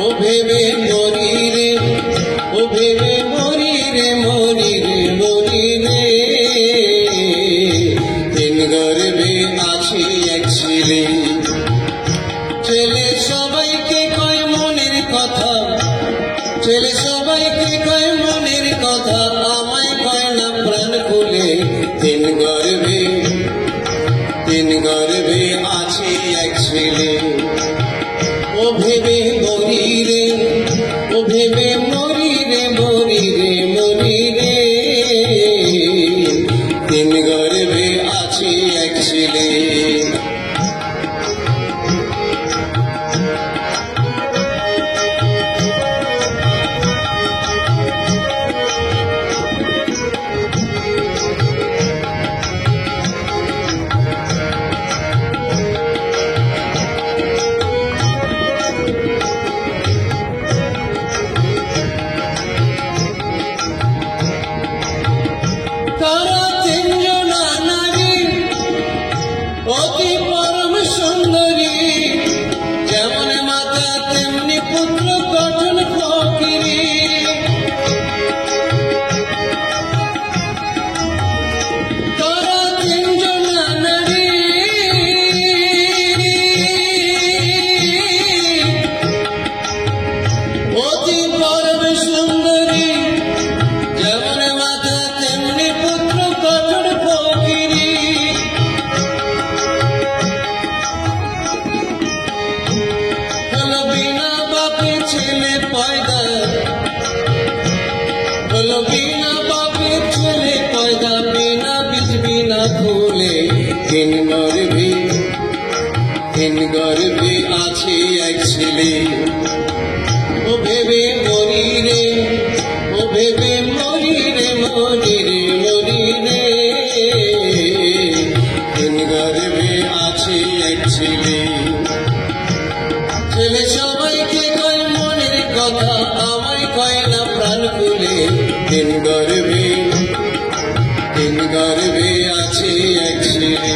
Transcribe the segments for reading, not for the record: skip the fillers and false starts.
ও ভেবে মরি রে, ও ভেবে মরি রে, মরি রে, মরি রে। দিন গর্বে আছি এক ছেলে, ছেলে সবাইকে কয় মনের কথা, ছেলে সবাইকে কয় মনের কথা, আমায় কয় না প্রাণ খুলে। দিন গর্বে আছি এক ছেলে, ও ভেবে মরি রে, ও ভেবে মরি রে, মরি রে, মরি রে। দিন গর্বে আছি এক ছেলে। তারা তিনজনা নারী, অতি পরম সুন্দরী, যেমন মাতা তেমনি পুত্র গঠন ফকিরি। তারা তিনজনা নারী, অতি পরম সুন্দরী, যেমন মাতা তেমনি পুত্র গঠন ফকিরি। হলো বিনা বাপে ছেলে পয়দা, হলো বিনা বাপে ছেলে পয়দা, বিনা বীজ বিনা ফুলে। দিন গর্বে আছে এক ছেলে, ও ভেবে মরি রে, ও ভেবে মরি রে, মরি রে, মরি রে। দিন গর্বে আছে এক ছেলে, ছেলে সবাইকে কয় মনের কথা, আমায় কয় না প্রাণ খুলে। দিন গর্বে আছে এক ছেলে।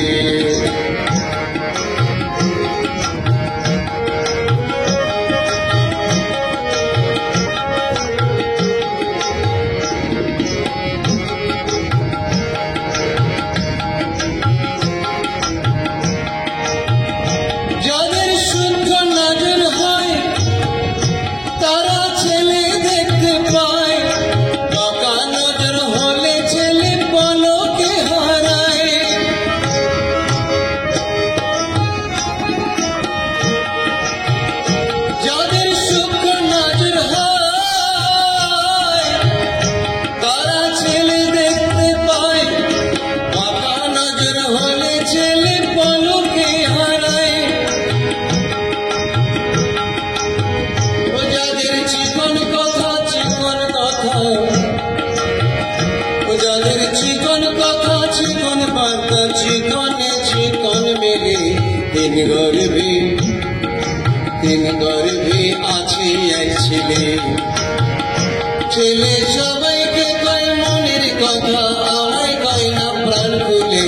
যাদের শুদ্ধ নজর হয় তারা ছেলে দেখতে পায়, বাঁকা নজর হলে ছেলে পলকে হারায়। যাদের সূক্ষ্ম নজর হয় তারা ছেলে দেখতে পায়, বাঁকা নজর হলে ছেলে পলকে হারায়। ও যাদের চিকন কথা, চিকন কথা, ও যাদের চিকন কথা, চিকন বার্তা, চিকনে চিকন মেলে। দিন গর্বে আছে এক ছেলে, ছেলে সবাইকে কয় মনের কথা, আমায় কয় না প্রাণ খুলে।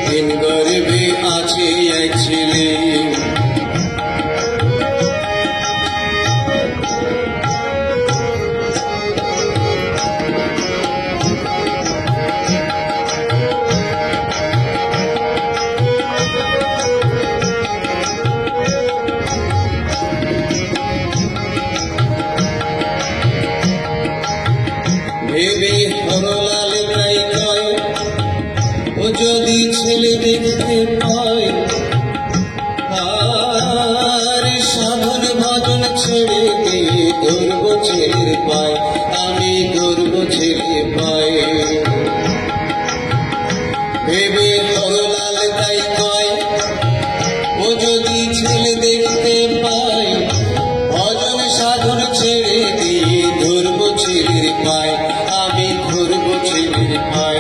দিন গর্বে আছে এক ছেলে। ভেবে হরলাল তাই কয়, ও যদি ছেলে দেখতে পায়, আর সাধন ভজন ছেড়ে দিয়ে গর্ব ছেলে পায়, আমি গর্ব ছেলে পাই। ভেবে হরলাল তাই কয়, ও যদি ছেলে দেখতে পায়, ভজন সাধন ছেড়ে দিয়ে ধর্ম ছেলের পায়, আমি ধর্ম ছেলের পাই।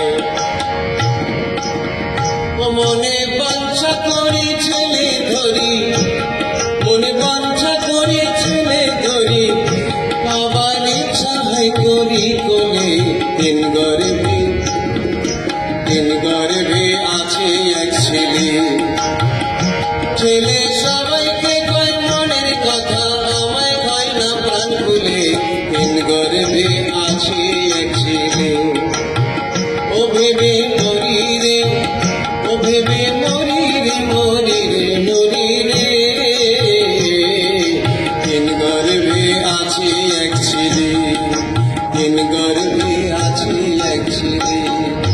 ও মনে বাঞ্ছা করি ছেলে ধরি, মনে বাঞ্ছা করি ছেলে ধরি, আবার ইচ্ছা হয় করি কোলে। দিন গর্বে আছে এক ছেলে, ছেলে সবাইকে কয় মনের কথা, আমায় কয় না আছে এক ছেলে।